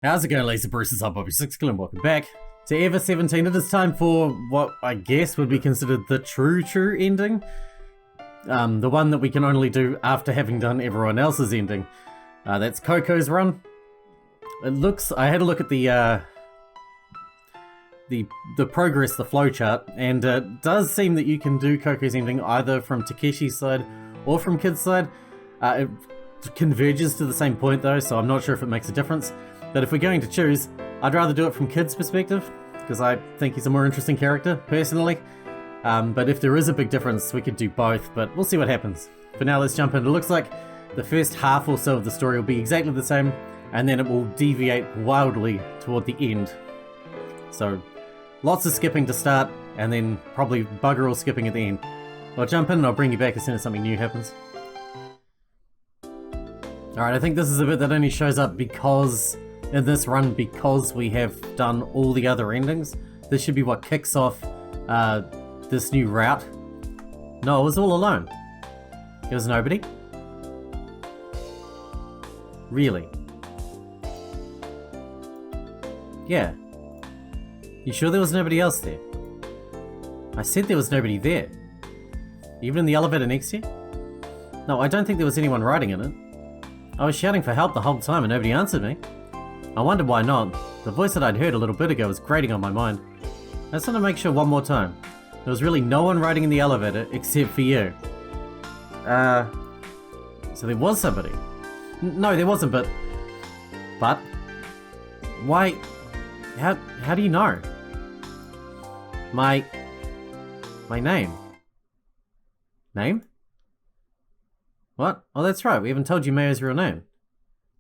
How's it going, Laser Bruce's up, Bobby Sixkilla, and welcome back to Ever 17. It is time for what I guess would be considered the true ending. The one that we can only do after having done everyone else's ending. That's Coco's run. It looks, I had a look at the progress, the flowchart, and it does seem that you can do Coco's ending either from Takeshi's side or from Kid's side. It converges to the same point though, so I'm not sure if it makes a difference. But if we're going to choose, I'd rather do it from Kid's perspective, because I think he's a more interesting character, personally. But if there is a big difference, we could do both, but we'll see what happens. For now, let's jump in. It looks like the first half or so of the story will be exactly the same, and then it will deviate wildly toward the end. So, lots of skipping to start, and then probably bugger all skipping at the end. I'll jump in and I'll bring you back as soon as something new happens. Alright, I think this is a bit that only shows up because in this run, because we have done all the other endings. This should be what kicks off this new route. No, it was all alone. There was nobody? Really? Yeah. You sure there was nobody else there? I said there was nobody there. Even in the elevator next to you? No, I don't think there was anyone riding in it. I was shouting for help the whole time and nobody answered me. I wondered why not. The voice that I'd heard a little bit ago was grating on my mind. I just want to make sure one more time. There was really no one riding in the elevator except for you. So there was somebody. No, there wasn't, but... Why... How do you know? My name. Name? What? Oh, that's right, we haven't told you Mayo's real name.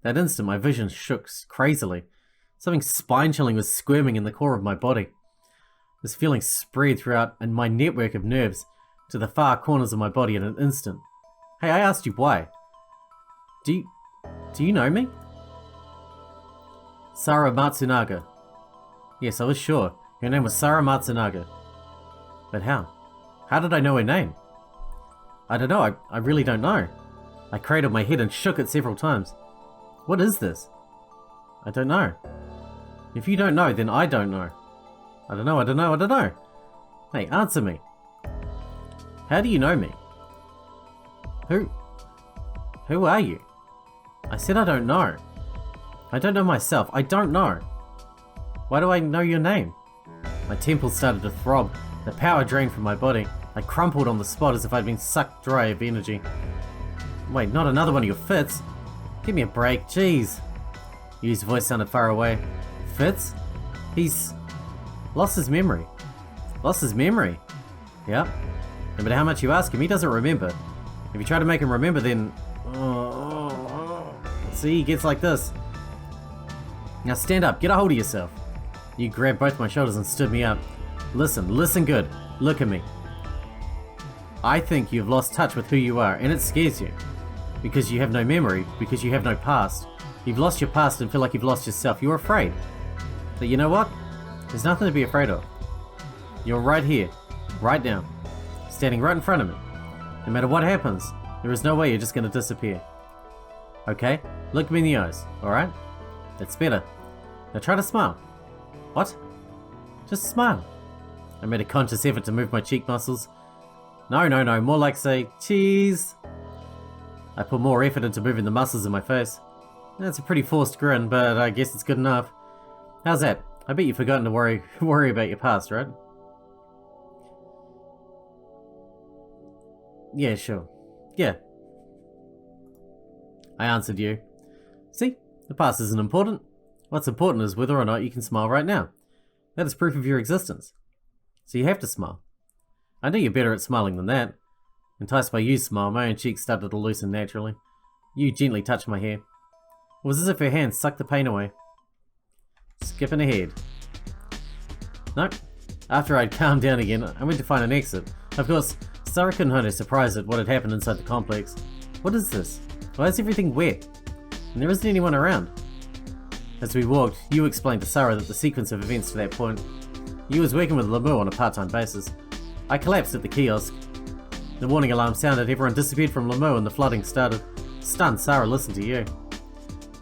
That instant, my vision shook crazily. Something spine-chilling was squirming in the core of my body. This feeling spread throughout and my network of nerves to the far corners of my body in an instant. Hey, I asked you why. Do you know me? Sara Matsunaga. Yes, I was sure. Her name was Sara Matsunaga. But how? How did I know her name? I don't know, I really don't know. I cradled my head and shook it several times. What is this? I don't know. If you don't know, then I don't know. I don't know. Hey, answer me. How do you know me? Who are you? I said I don't know. I don't know myself. I don't know. Why do I know your name? My temples started to throb. The power drained from my body. I crumpled on the spot as if I'd been sucked dry of energy. Wait, not another one of your fits? Give me a break, jeez. Yu's voice sounded far away. Fitz? He's... lost his memory. Lost his memory? Yep. No matter how much you ask him, he doesn't remember. If you try to make him remember, then... See, he gets like this. Now stand up, get a hold of yourself. You grabbed both my shoulders and stood me up. Listen good. Look at me. I think you've lost touch with who you are, and it scares you. Because you have no memory, because you have no past. You've lost your past and feel like you've lost yourself. You're afraid. But you know what? There's nothing to be afraid of. You're right here, right now, standing right in front of me. No matter what happens, there is no way you're just going to disappear. Okay? Look me in the eyes, alright? That's better. Now try to smile. What? Just smile. I made a conscious effort to move my cheek muscles. No, more like say, cheese. I put more effort into moving the muscles in my face. That's a pretty forced grin, but I guess it's good enough. How's that? I bet you've forgotten to worry about your past, right? Yeah, sure. Yeah. I answered you. See? The past isn't important. What's important is whether or not you can smile right now. That is proof of your existence. So you have to smile. I know you're better at smiling than that. Enticed by Yu's smile, my own cheeks started to loosen naturally. Yu gently touched my hair. It was as if her hands sucked the pain away. Skipping ahead. Nope. After I'd calmed down again, I went to find an exit. Of course, Sara couldn't hide her surprise at what had happened inside the complex. What is this? Why is everything wet? And there isn't anyone around. As we walked, Yu explained to Sara that the sequence of events to that point. Yu was working with Lamu on a part-time basis. I collapsed at the kiosk. The warning alarm sounded, everyone disappeared from Lamu and the flooding started. Stunned, Sara listened to Yu.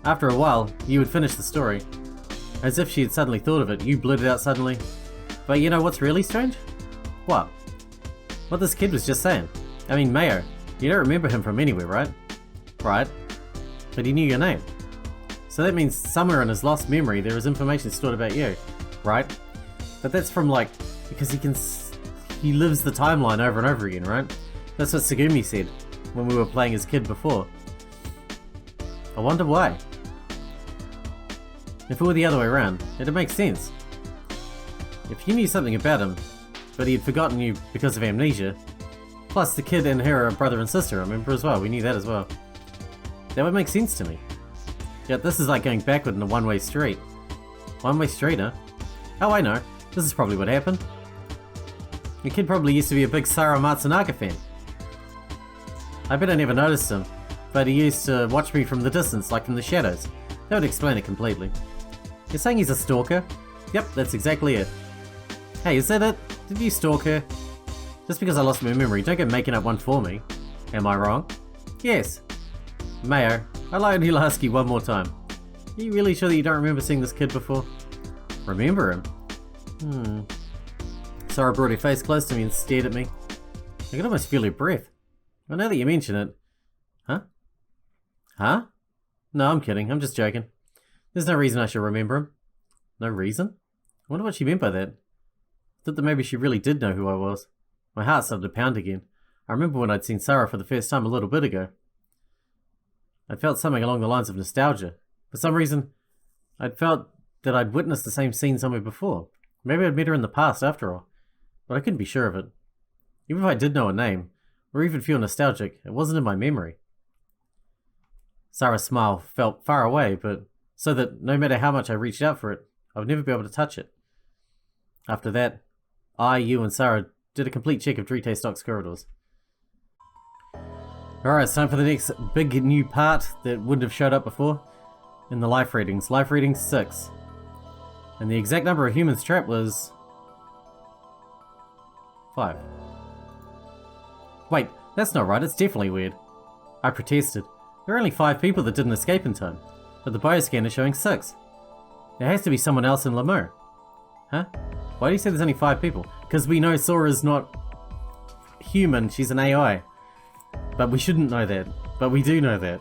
After a while, Yu would finish the story. As if she had suddenly thought of it, you blurted out suddenly. But you know what's really strange? What? What this kid was just saying. I mean, Mayo, you don't remember him from anywhere, right? Right. But he knew your name. So that means somewhere in his lost memory there is information stored about you, right? But that's from like, because he lives the timeline over and over again, right? That's what Tsugumi said when we were playing as kid before. I wonder why. If it were the other way around, it'd make sense. If you knew something about him, but he had forgotten you because of amnesia, plus the kid and her are brother and sister, I remember as well, we knew that as well. That would make sense to me. Yet this is like going backward in a one-way street. One-way street, huh? Oh, I know. This is probably what happened. The kid probably used to be a big Sarah Matsunaga fan. I bet I never noticed him, but he used to watch me from the distance, like from the shadows. That would explain it completely. You're saying he's a stalker? Yep, that's exactly it. Hey, is that it? Did you stalk her? Just because I lost my memory, don't go making up one for me. Am I wrong? Yes. Mayo, I'll only ask you one more time. Are you really sure that you don't remember seeing this kid before? Remember him? Sarah brought her face close to me and stared at me. I could almost feel her breath. Well, now that you mention it... Huh? Huh? No, I'm kidding. I'm just joking. There's no reason I should remember him. No reason? I wonder what she meant by that. I thought that maybe she really did know who I was. My heart started to pound again. I remember when I'd seen Sarah for the first time a little bit ago. I'd felt something along the lines of nostalgia. For some reason, I'd felt that I'd witnessed the same scene somewhere before. Maybe I'd met her in the past after all. But I couldn't be sure of it. Even if I did know her name, or even feel nostalgic, it wasn't in my memory. Sarah's smile felt far away, but so that no matter how much I reached out for it, I would never be able to touch it. After that, you and Sarah did a complete check of Drite Stock's corridors. Alright, it's time for the next big new part that wouldn't have showed up before. In the life readings. Life reading 6. And the exact number of humans trapped was... 5. Wait, that's not right, it's definitely weird. I protested. There are only 5 people that didn't escape in time, but the bioscan is showing 6. There has to be someone else in Lamu. Huh? Why do you say there's only 5 people? Because we know Sora's not human, she's an AI. But we shouldn't know that. But we do know that.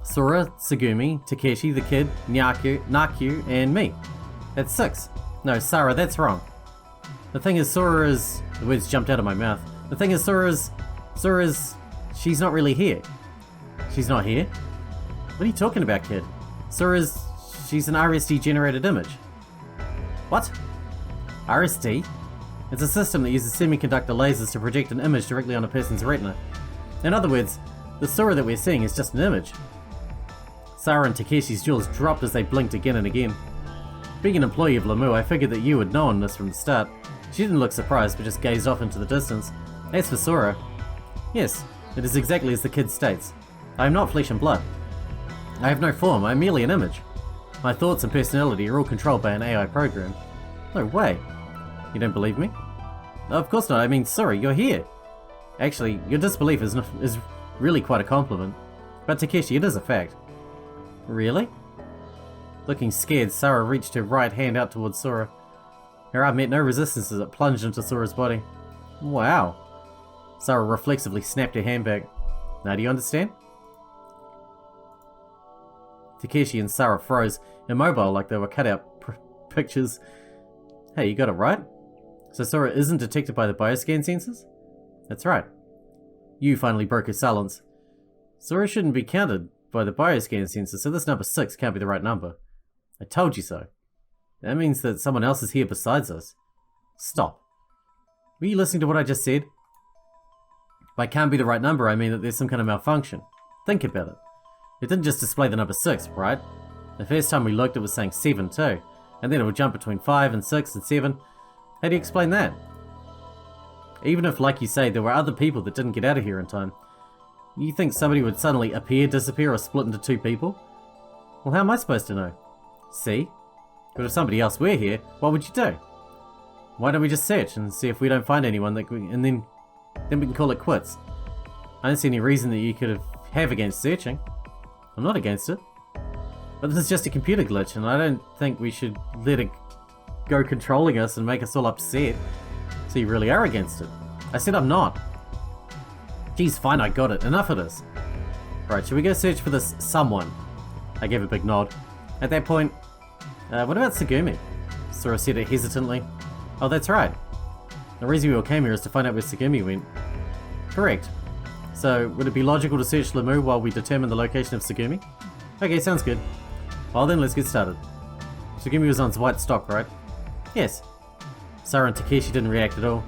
Sora, Tsugumi, Takeshi, the kid, Naku, and me. That's 6. No, Sarah, that's wrong. The thing is, Sora is... The words jumped out of my mouth. The thing is, Sora's... She's not really here. She's not here? What are you talking about, kid? She's an RSD-generated image. What? RSD? It's a system that uses semiconductor lasers to project an image directly on a person's retina. In other words, the Sora that we're seeing is just an image. Sarah and Takeshi's jaws dropped as they blinked again and again. Being an employee of Lamu, I figured that you had known this from the start. She didn't look surprised, but just gazed off into the distance. As for Sora, yes, it is exactly as the kid states. I am not flesh and blood. I have no form, I am merely an image. My thoughts and personality are all controlled by an AI program. No way. You don't believe me? No, of course not, I mean, sorry, you're here. Actually, your disbelief is really quite a compliment. But Takeshi, it is a fact. Really? Looking scared, Sarah reached her right hand out towards Sora. Her arm met no resistance as it plunged into Sora's body. Wow. Sarah reflexively snapped her hand back. Now do you understand? Takeshi and Sarah froze, immobile like they were cut out pictures. Hey, you got it right? So Sora isn't detected by the bioscan sensors? That's right. You finally broke her silence. Sora shouldn't be counted by the bioscan sensors, so this number 6 can't be the right number. I told you so. That means that someone else is here besides us. Stop. Were you listening to what I just said? By can't be the right number, I mean that there's some kind of malfunction. Think about it. It didn't just display the number 6, right? The first time we looked it was saying 7 too. And then it would jump between 5 and 6 and 7. How do you explain that? Even if, like you say, there were other people that didn't get out of here in time, you think somebody would suddenly appear, disappear, or split into 2 people? Well, how am I supposed to know? See? But if somebody else were here, what would you do? Why don't we just search and see if we don't find anyone and then we can call it quits? I don't see any reason that you could have against searching. I'm not against it. But this is just a computer glitch, and I don't think we should let it go controlling us and make us all upset. So you really are against it? I said I'm not. Geez, fine, I got it. Enough of this. Right, should we go search for this someone? I gave a big nod. At that point, what about Tsugumi? Sora said it hesitantly. Oh, that's right. The reason we all came here is to find out where Tsugumi went. Correct. So, would it be logical to search Lamu while we determine the location of Tsugumi? Okay, sounds good. Well then, let's get started. Tsugumi was on white stock, right? Yes. Sora and Takeshi didn't react at all.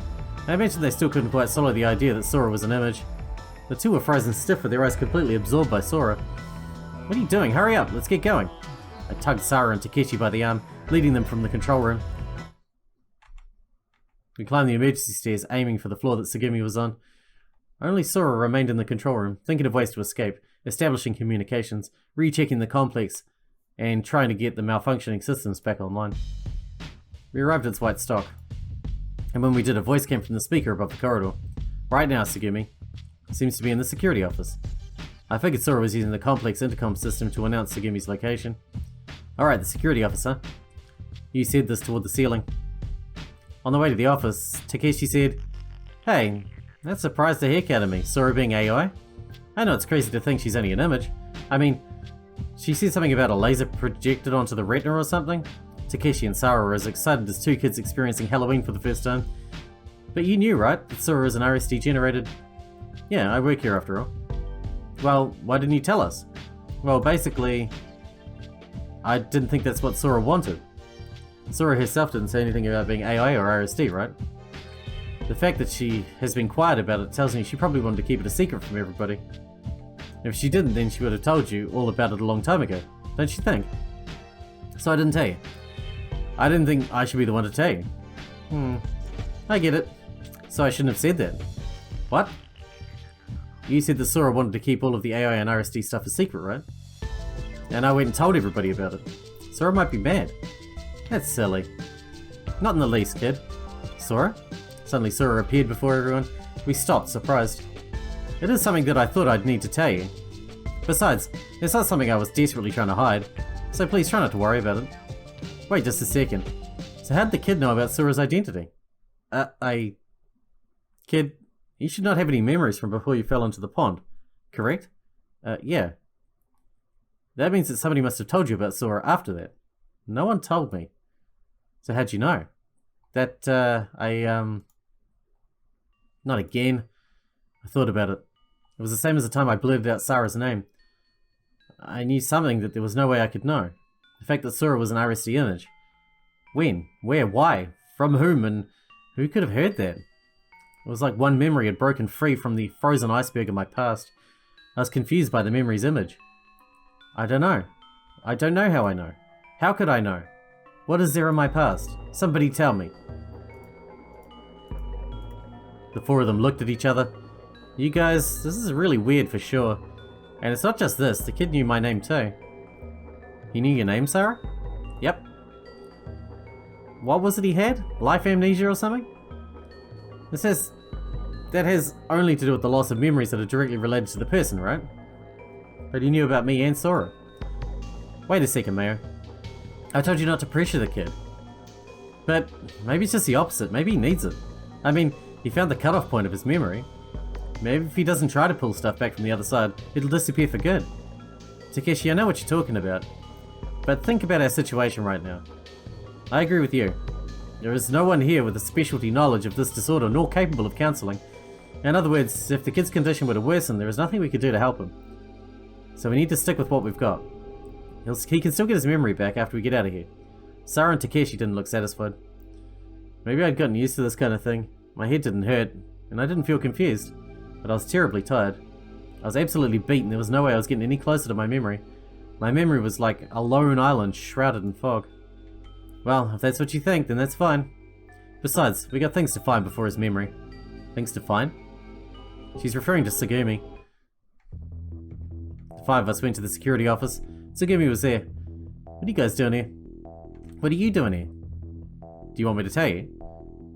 I mentioned they still couldn't quite swallow the idea that Sora was an image. The two were frozen stiff with their eyes completely absorbed by Sora. What are you doing? Hurry up, let's get going. I tugged Sora and Takeshi by the arm, leading them from the control room. We climbed the emergency stairs, aiming for the floor that Tsugumi was on. Only Sora remained in the control room, thinking of ways to escape, establishing communications, rechecking the complex, and trying to get the malfunctioning systems back online. We arrived at its white stock, and when we did, a voice came from the speaker above the corridor. Right now, Tsugumi. Seems to be in the security office. I figured Sora was using the complex intercom system to announce Tsugumi's location. Alright, the security officer. You said this toward the ceiling. On the way to the office, Takeshi said, "Hey, that surprised the heck out of me, Sora being AI. I know it's crazy to think she's only an image. I mean, she said something about a laser projected onto the retina or something." Takeshi and Sora were as excited as two kids experiencing Halloween for the first time. But you knew, right, that Sora is an RSD generated... Yeah, I work here after all. Well, why didn't you tell us? Well, basically, I didn't think that's what Sora wanted. Sora herself didn't say anything about being AI or RSD, right? The fact that she has been quiet about it tells me she probably wanted to keep it a secret from everybody. If she didn't, then she would have told you all about it a long time ago, don't you think? So I didn't tell you. I didn't think I should be the one to tell you. I get it. So I shouldn't have said that. What? You said that Sora wanted to keep all of the AI and RSD stuff a secret, right? And I went and told everybody about it. Sora might be mad. That's silly. Not in the least, kid. Sora? Suddenly Sora appeared before everyone. We stopped, surprised. It is something that I thought I'd need to tell you. Besides, it's not something I was desperately trying to hide, so please try not to worry about it. Wait just a second. So how did the kid know about Sora's identity? Kid, you should not have any memories from before you fell into the pond, correct? Yeah. That means that somebody must have told you about Sora after that. No one told me. So how'd you know? That, Not again. I thought about it. It was the same as the time I blurted out Sara's name. I knew something that there was no way I could know. The fact that Sora was an RSD image. When? Where? Why? From whom? And who could have heard that? It was like one memory had broken free from the frozen iceberg of my past. I was confused by the memory's image. I don't know. I don't know how I know. How could I know? What is there in my past? Somebody tell me. The four of them looked at each other. You guys, this is really weird for sure. And it's not just this, the kid knew my name too. He knew your name, Sarah? Yep. What was it he had? Life amnesia or something? That has only to do with the loss of memories that are directly related to the person, right? But he knew about me and Sora. Wait a second, Mayo. I told you not to pressure the kid. But maybe it's just the opposite. Maybe he needs it. I mean, he found the cutoff point of his memory. Maybe if he doesn't try to pull stuff back from the other side, it'll disappear for good. Takeshi, I know what you're talking about. But think about our situation right now. I agree with you. There is no one here with a specialty knowledge of this disorder, nor capable of counselling. In other words, if the kid's condition were to worsen, there is nothing we could do to help him. So we need to stick with what we've got. He can still get his memory back after we get out of here. Sara and Takeshi didn't look satisfied. Maybe I'd gotten used to this kind of thing. My head didn't hurt, and I didn't feel confused. But I was terribly tired. I was absolutely beaten. There was no way I was getting any closer to my memory. My memory was like a lone island shrouded in fog. Well, if that's what you think, then that's fine. Besides, we got things to find before his memory. Things to find? She's referring to Tsugumi. The five of us went to the security office. Tsugumi was there. What are you guys doing here? What are you doing here? Do you want me to tell you?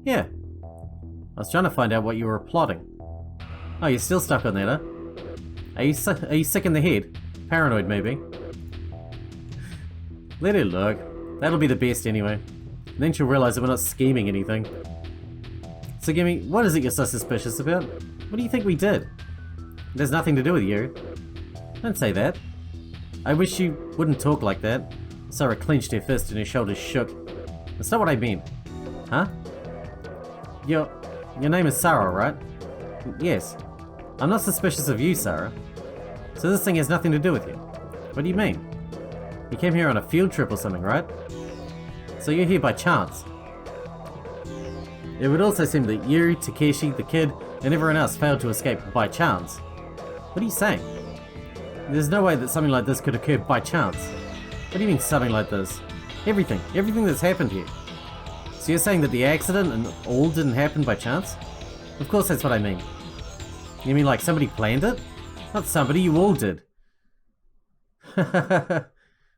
Yeah. I was trying to find out what you were plotting. Oh, you're still stuck on that, huh? Are you sick in the head? Paranoid, maybe? Let her look. That'll be the best anyway. And then she'll realize that we're not scheming anything. So Gimme, what is it you're so suspicious about? What do you think we did? It has nothing to do with you. Don't say that. I wish you wouldn't talk like that. Sarah clenched her fist and her shoulders shook. That's not what I mean. Huh? Your name is Sarah, right? Yes. I'm not suspicious of you, Sarah. So this thing has nothing to do with you. What do you mean? You came here on a field trip or something, right? So you're here by chance. It would also seem that you, Takeshi, the kid, and everyone else failed to escape by chance. What are you saying? There's no way that something like this could occur by chance. What do you mean something like this? Everything that's happened here. So you're saying that the accident and all didn't happen by chance? Of course that's what I mean. You mean like somebody planned it? Not somebody, you all did.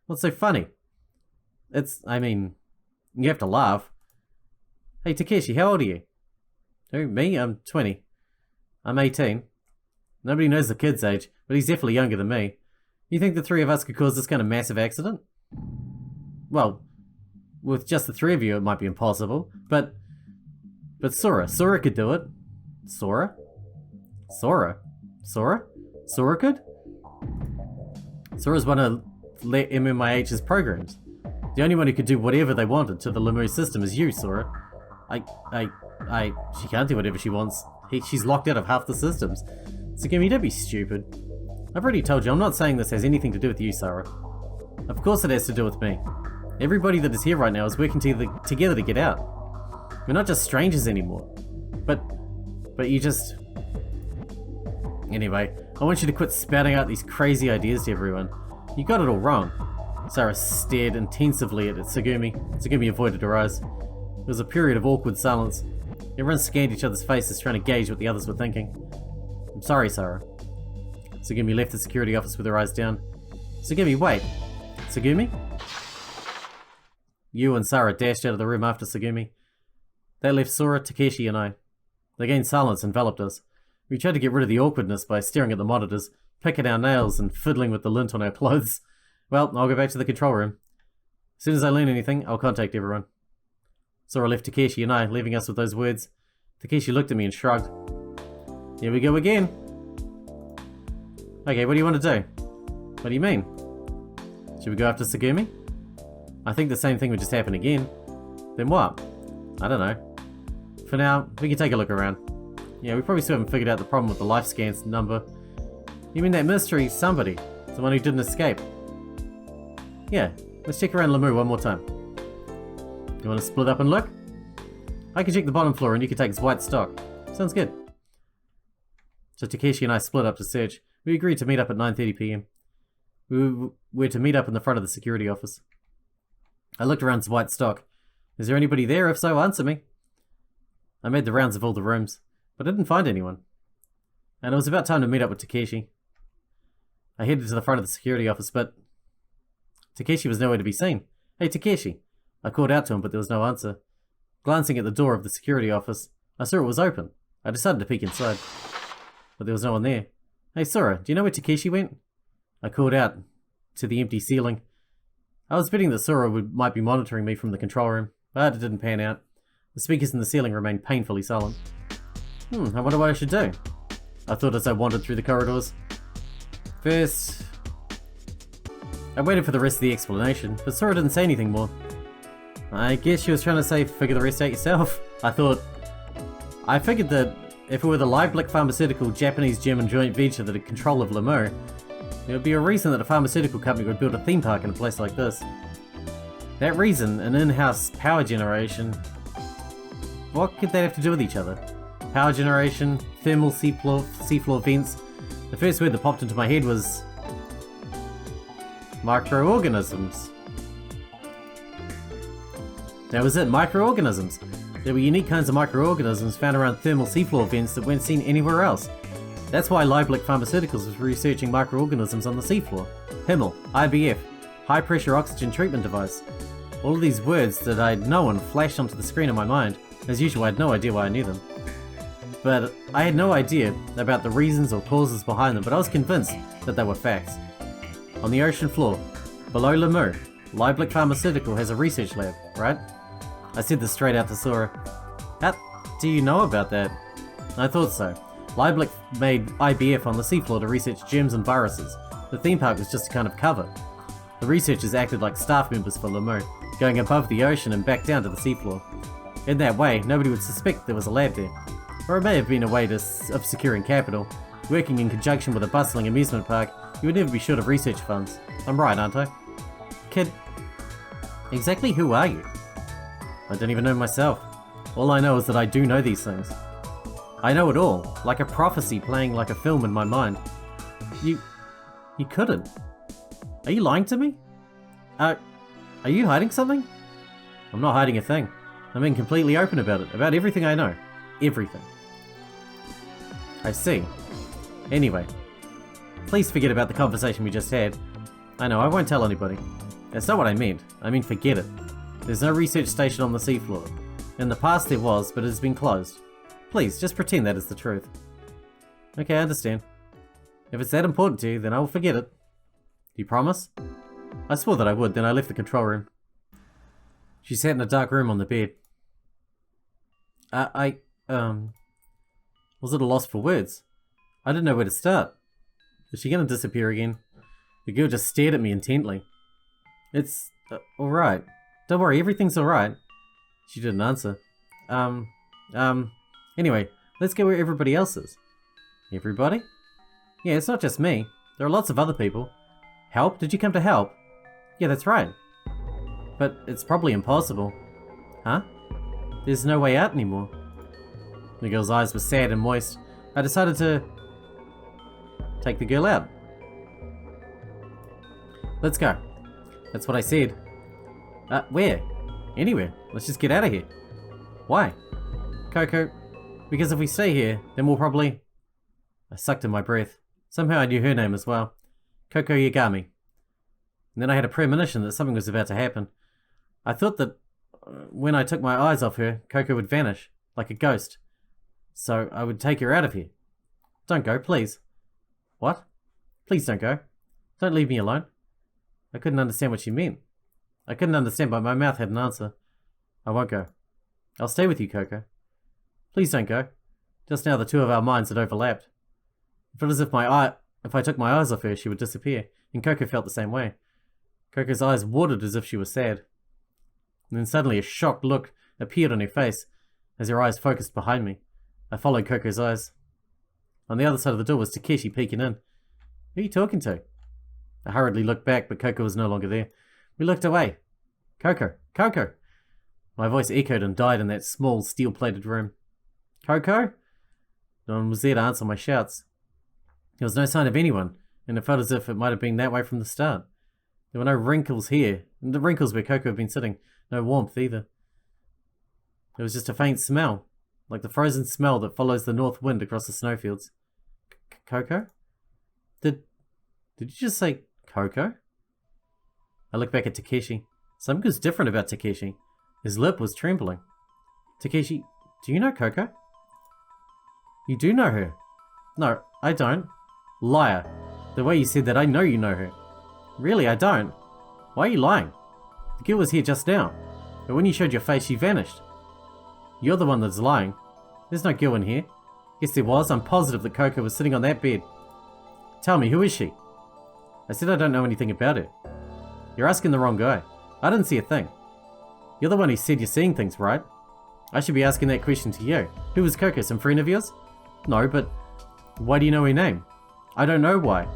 What's so funny? I mean, you have to laugh. Hey Takeshi, how old are you? Who, me? I'm 20. I'm 18. Nobody knows the kid's age, but he's definitely younger than me. You think the three of us could cause this kind of massive accident? Well, with just the three of you it might be impossible, but Sora could do it. Sora could? Sora's one of MMIH's programs. The only one who could do whatever they wanted to the Lemur system is you, Sora. She can't do whatever she wants. She's locked out of half the systems. So Gimme, don't be stupid. I've already told you, I'm not saying this has anything to do with you, Sarah. Of course it has to do with me. Everybody that is here right now is working together to get out. We're not just strangers anymore. But you just... Anyway, I want you to quit spouting out these crazy ideas to everyone. You got it all wrong. Sarah stared intensively at Tsugumi. Tsugumi avoided her eyes. There was a period of awkward silence. Everyone scanned each other's faces, trying to gauge what the others were thinking. I'm sorry, Sarah. Tsugumi left the security office with her eyes down. Tsugumi, wait. Tsugumi? You and Sarah dashed out of the room after Tsugumi. That left Sora, Takeshi, and I. The again silence enveloped us. We tried to get rid of the awkwardness by staring at the monitors, picking our nails, and fiddling with the lint on our clothes. Well, I'll go back to the control room. As soon as I learn anything, I'll contact everyone. Sora left Takeshi and I, leaving us with those words. Takeshi looked at me and shrugged. Here we go again. Okay, what do you want to do? What do you mean? Should we go after Tsugumi? I think the same thing would just happen again. Then what? I don't know. For now, we can take a look around. Yeah, we probably still haven't figured out the problem with the life scans number. You mean that mystery somebody? The one who didn't escape? Yeah, let's check around Lemur one more time. You want to split up and look? I can check the bottom floor and you can take his white stock. Sounds good. So Takeshi and I split up to search. We agreed to meet up at 9:30 PM. We were to meet up in the front of the security office. I looked around his white stock. Is there anybody there? If so, answer me. I made the rounds of all the rooms, but I didn't find anyone. And it was about time to meet up with Takeshi. I headed to the front of the security office, but Takeshi was nowhere to be seen. Hey Takeshi! I called out to him, but there was no answer. Glancing at the door of the security office, I saw it was open. I decided to peek inside, but there was no one there. Hey Sora, do you know where Takeshi went? I called out to the empty ceiling. I was betting that Sora might be monitoring me from the control room, but it didn't pan out. The speakers in the ceiling remained painfully silent. I wonder what I should do. I thought as I wandered through the corridors. First, I waited for the rest of the explanation, but Sora didn't say anything more. I guess she was trying to say, figure the rest out yourself. I figured that if it were the Lieblich Pharmaceutical Japanese-German joint venture that had control of Lemur, there would be a reason that a pharmaceutical company would build a theme park in a place like this. That reason, an in-house power generation. What could that have to do with each other? Power generation, thermal seafloor vents. The first word that popped into my head was microorganisms. That was it, microorganisms. There were unique kinds of microorganisms found around thermal seafloor vents that weren't seen anywhere else. That's why Lieblich Pharmaceuticals was researching microorganisms on the seafloor. Himmel, IBF, high pressure oxygen treatment device. All of these words that I'd known flashed onto the screen in my mind. As usual, I had no idea why I knew them. But I had no idea about the reasons or causes behind them, but I was convinced that they were facts. On the ocean floor, below Lemur, Lieblich Pharmaceutical has a research lab, right? I said this straight out to Sora. How do you know about that? I thought so. Lieblich made IBF on the seafloor to research germs and viruses. The theme park was just a kind of cover. The researchers acted like staff members for Lemo, going above the ocean and back down to the seafloor. In that way, nobody would suspect there was a lab there. Or it may have been a way of securing capital. Working in conjunction with a bustling amusement park, you would never be short of research funds. I'm right, aren't I? Kid, exactly who are you? I don't even know myself. All I know is that I do know these things. I know it all, like a prophecy playing like a film in my mind. You couldn't. Are you lying to me? Are you hiding something? I'm not hiding a thing. I'm being completely open about it, about everything I know. Everything. I see. Anyway, please forget about the conversation we just had. I know, I won't tell anybody. That's not what I meant. I mean, forget it. There's no research station on the seafloor. In the past there was, but it has been closed. Please, just pretend that is the truth. Okay, I understand. If it's that important to you, then I will forget it. Do you promise? I swore that I would, then I left the control room. She sat in a dark room on the bed. Was at a loss for words. I didn't know where to start. Is she gonna disappear again? The girl just stared at me intently. It's alright. Don't worry, everything's alright. She didn't answer. Anyway, let's go where everybody else is. Everybody? Yeah, it's not just me. There are lots of other people. Help? Did you come to help? Yeah, that's right. But it's probably impossible. Huh? There's no way out anymore. The girl's eyes were sad and moist. I decided to take the girl out. Let's go. That's what I said. Where? Anywhere. Let's just get out of here. Why? Coco, because if we stay here, then we'll probably... I sucked in my breath. Somehow I knew her name as well. Coco Yagami. And then I had a premonition that something was about to happen. I thought that when I took my eyes off her, Coco would vanish, like a ghost. So I would take her out of here. Don't go, please. What? Please don't go. Don't leave me alone. I couldn't understand what she meant. I couldn't understand, but my mouth had an answer. I won't go. I'll stay with you, Coco. Please don't go. Just now the two of our minds had overlapped. It felt as if if I took my eyes off her, she would disappear, and Coco felt the same way. Coco's eyes watered as if she was sad. And then suddenly a shocked look appeared on her face as her eyes focused behind me. I followed Coco's eyes. On the other side of the door was Takeshi peeking in. Who are you talking to? I hurriedly looked back, but Coco was no longer there. We looked away. Coco! Coco! My voice echoed and died in that small, steel-plated room. Coco? No one was there to answer my shouts. There was no sign of anyone, and it felt as if it might have been that way from the start. There were no wrinkles here, and the wrinkles where Coco had been sitting. No warmth either. There was just a faint smell, like the frozen smell that follows the north wind across the snowfields. Coco? Did you just say Coco? I looked back at Takeshi. Something was different about Takeshi. His lip was trembling. Takeshi, do you know Coco? You do know her. No, I don't. Liar. The way you said that, I know you know her. Really, I don't. Why are you lying? The girl was here just now, but when you showed your face, she vanished. You're the one that's lying. There's no girl in here. Yes, there was. I'm positive that Coco was sitting on that bed. Tell me, who is she? I said I don't know anything about her. You're asking the wrong guy. I didn't see a thing. You're the one who said you're seeing things, right? I should be asking that question to you. Who was Coco, some friend of yours? No, but why do you know her name? I don't know why,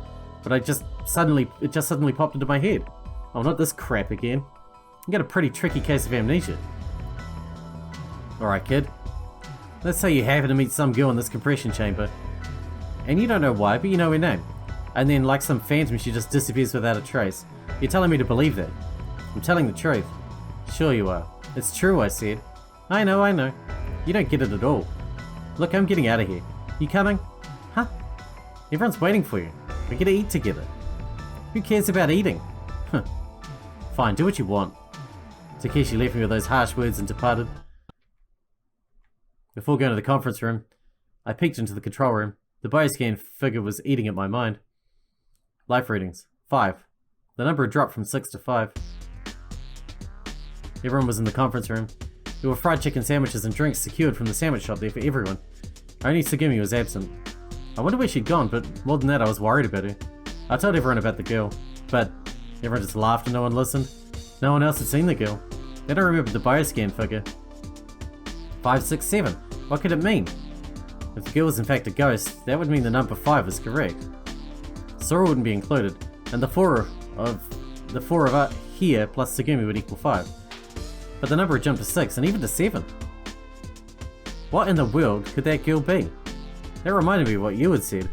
but it just suddenly popped into my head. Oh, not this crap again. You got a pretty tricky case of amnesia. Alright, kid. Let's say you happen to meet some girl in this compression chamber, and you don't know why, but you know her name. And then, like some phantom, she just disappears without a trace. You're telling me to believe that? I'm telling the truth. Sure you are. It's true, I said. I know. You don't get it at all. Look, I'm getting out of here. You coming? Huh? Everyone's waiting for you. We're gonna eat together. Who cares about eating? Huh. Fine, do what you want. Takeshi left me with those harsh words and departed. Before going to the conference room, I peeked into the control room. The bioscan figure was eating at my mind. Life readings, 5. The number had dropped from 6 to 5. Everyone was in the conference room. There were fried chicken sandwiches and drinks secured from the sandwich shop there for everyone. Only Tsugumi was absent. I wonder where she'd gone, but more than that, I was worried about her. I told everyone about the girl, but everyone just laughed and no one listened. No one else had seen the girl. They don't remember the bioscan figure. 567. What could it mean? If the girl was in fact a ghost, that would mean the number 5 is correct. Sora wouldn't be included, and the four of us here plus Tsugumi would equal 5. But the number had jumped to 6 and even to 7. What in the world could that girl be? That reminded me of what you had said.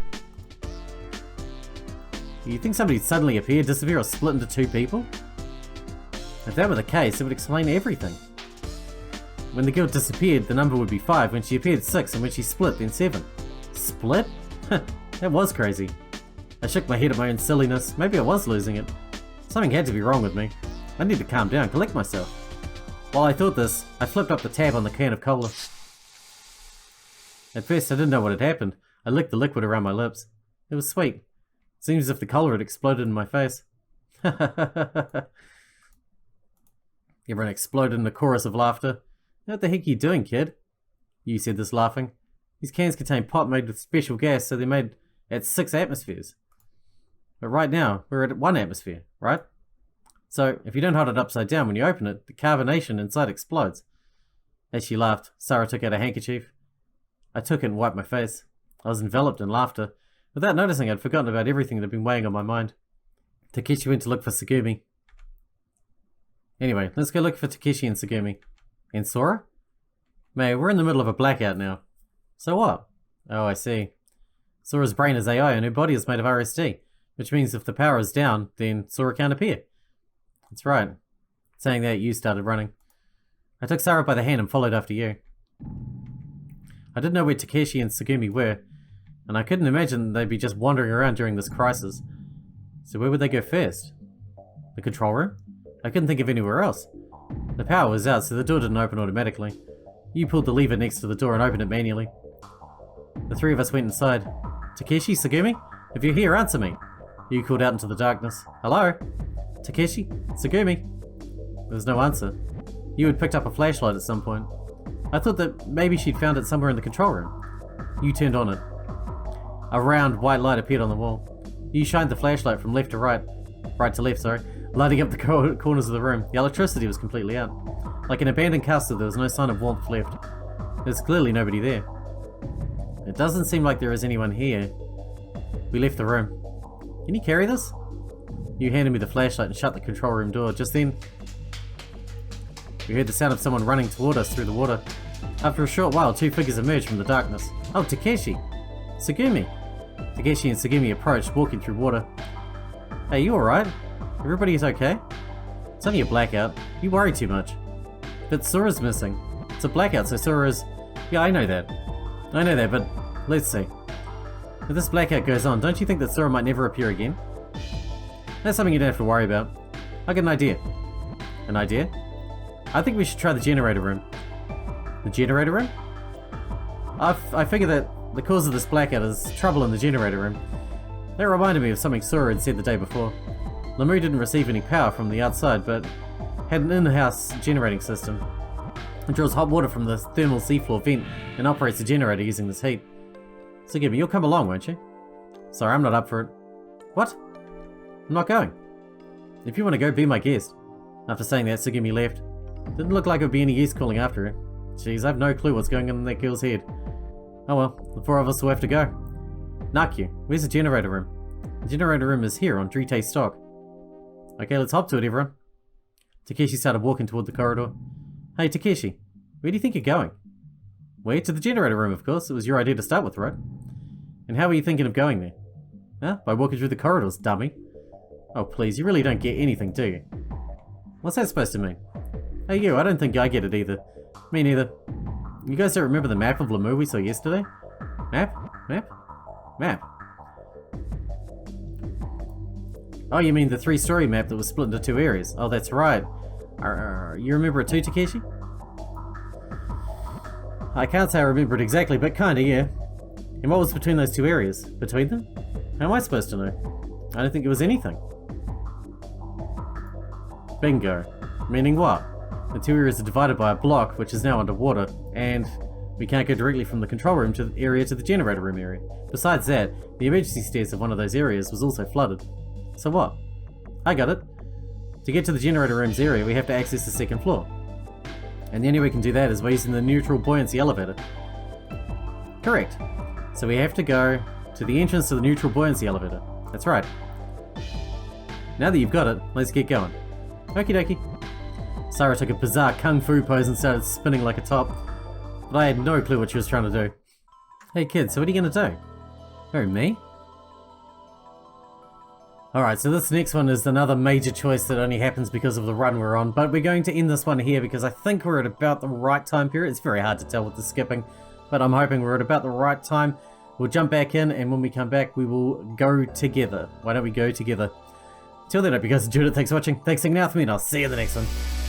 You think somebody'd suddenly appear, disappear, or split into 2 people? If that were the case, it would explain everything. When the girl disappeared, the number would be 5, when she appeared 6, and when she split, then 7. Split? That was crazy. I shook my head at my own silliness. Maybe I was losing it. Something had to be wrong with me. I need to calm down, collect myself. While I thought this, I flipped up the tab on the can of cola. At first, I didn't know what had happened. I licked the liquid around my lips. It was sweet. It seemed as if the cola had exploded in my face. Everyone exploded in a chorus of laughter. What the heck are you doing, kid? You said this laughing. These cans contain pop made with special gas, so they're made at 6 atmospheres. But right now, we're at 1 atmosphere, right? So, if you don't hold it upside down when you open it, the carbonation inside explodes. As she laughed, Sarah took out a handkerchief. I took it and wiped my face. I was enveloped in laughter. Without noticing, I'd forgotten about everything that had been weighing on my mind. Takeshi went to look for Tsugumi. Anyway, let's go look for Takeshi and Tsugumi. And Sora? Mate, we're in the middle of a blackout now. So what? Oh, I see. Sora's brain is AI and her body is made of RSD, which means if the power is down, then Sora can't appear. That's right. Saying that, you started running. I took Sarah by the hand and followed after you. I didn't know where Takeshi and Tsugumi were, and I couldn't imagine they'd be just wandering around during this crisis. So where would they go first? The control room? I couldn't think of anywhere else. The power was out, so the door didn't open automatically. You pulled the lever next to the door and opened it manually. The 3 of us went inside. Takeshi, Tsugumi? If you're here, answer me. You called out into the darkness. Hello? Takeshi? Tsugumi? There was no answer. You had picked up a flashlight at some point. I thought that maybe she'd found it somewhere in the control room. You turned on it. A round white light appeared on the wall. You shined the flashlight from left to right. Right to left, sorry. Lighting up the corners of the room. The electricity was completely out. Like an abandoned castle, there was no sign of warmth left. There's clearly nobody there. It doesn't seem like there is anyone here. We left the room. Can you carry this? You handed me the flashlight and shut the control room door. Just then, we heard the sound of someone running toward us through the water. After a short while, 2 figures emerged from the darkness. Oh, Takeshi! Tsugumi! Takeshi and Tsugumi approached, walking through water. Hey, you alright? Everybody is okay? It's only a blackout. You worry too much. But Sora's missing. It's a blackout, so Sora's... Yeah, I know that, but let's see. If this blackout goes on, don't you think that Sora might never appear again? That's something you don't have to worry about. I got an idea. An idea? I think we should try the generator room. The generator room? I figure that the cause of this blackout is trouble in the generator room. That reminded me of something Sora had said the day before. Lemur didn't receive any power from the outside, but had an in-house generating system. It draws hot water from the thermal seafloor vent and operates the generator using this heat. Tsugumi, you'll come along, won't you? Sorry, I'm not up for it. What? I'm not going. If you want to go, be my guest. After saying that, Tsugumi left. Didn't look like it would be any use calling after her. Jeez, I have no clue what's going on in that girl's head. Oh well, the 4 of us will have to go. Nakyu, where's the generator room? The generator room is here on Drite stock. Okay, let's hop to it, everyone. Takeshi started walking toward the corridor. Hey, Takeshi, where do you think you're going? Where? To the generator room, of course. It was your idea to start with, right? And how were you thinking of going there? Huh? By walking through the corridors, dummy. Oh, please, you really don't get anything, do you? What's that supposed to mean? Hey, you, I don't think I get it either. Me neither. You guys don't remember the map of Lemur we saw yesterday? Map? Map? Map. Oh, you mean the 3-story map that was split into 2 areas? Oh, that's right. You remember it too, Takeshi? I can't say I remember it exactly, but kinda, yeah. And what was between those 2 areas? Between them? How am I supposed to know? I don't think it was anything. Bingo. Meaning what? The two areas are divided by a block, which is now underwater, and we can't go directly from the control room to the area to the generator room area. Besides that, the emergency stairs of one of those areas was also flooded. So what? I got it. To get to the generator room's area, we have to access the second floor. And the only way we can do that is by using the neutral buoyancy elevator. Correct. So we have to go to the entrance to the neutral buoyancy elevator. That's right. Now that you've got it, let's get going. Okie dokie. Sarah took a bizarre kung fu pose and started spinning like a top, but I had no clue what she was trying to do. Hey kid, so what are you gonna do? Oh, me? Alright, so this next one is another major choice that only happens because of the run we're on, but we're going to end this one here because I think we're at about the right time period. It's very hard to tell with the skipping, but I'm hoping we're at about the right time. We'll jump back in, and when we come back, we will go together. Why don't we go together? Till then, I hope you guys enjoyed it. Thanks for watching. Thanks for hanging out with me, and I'll see you in the next one.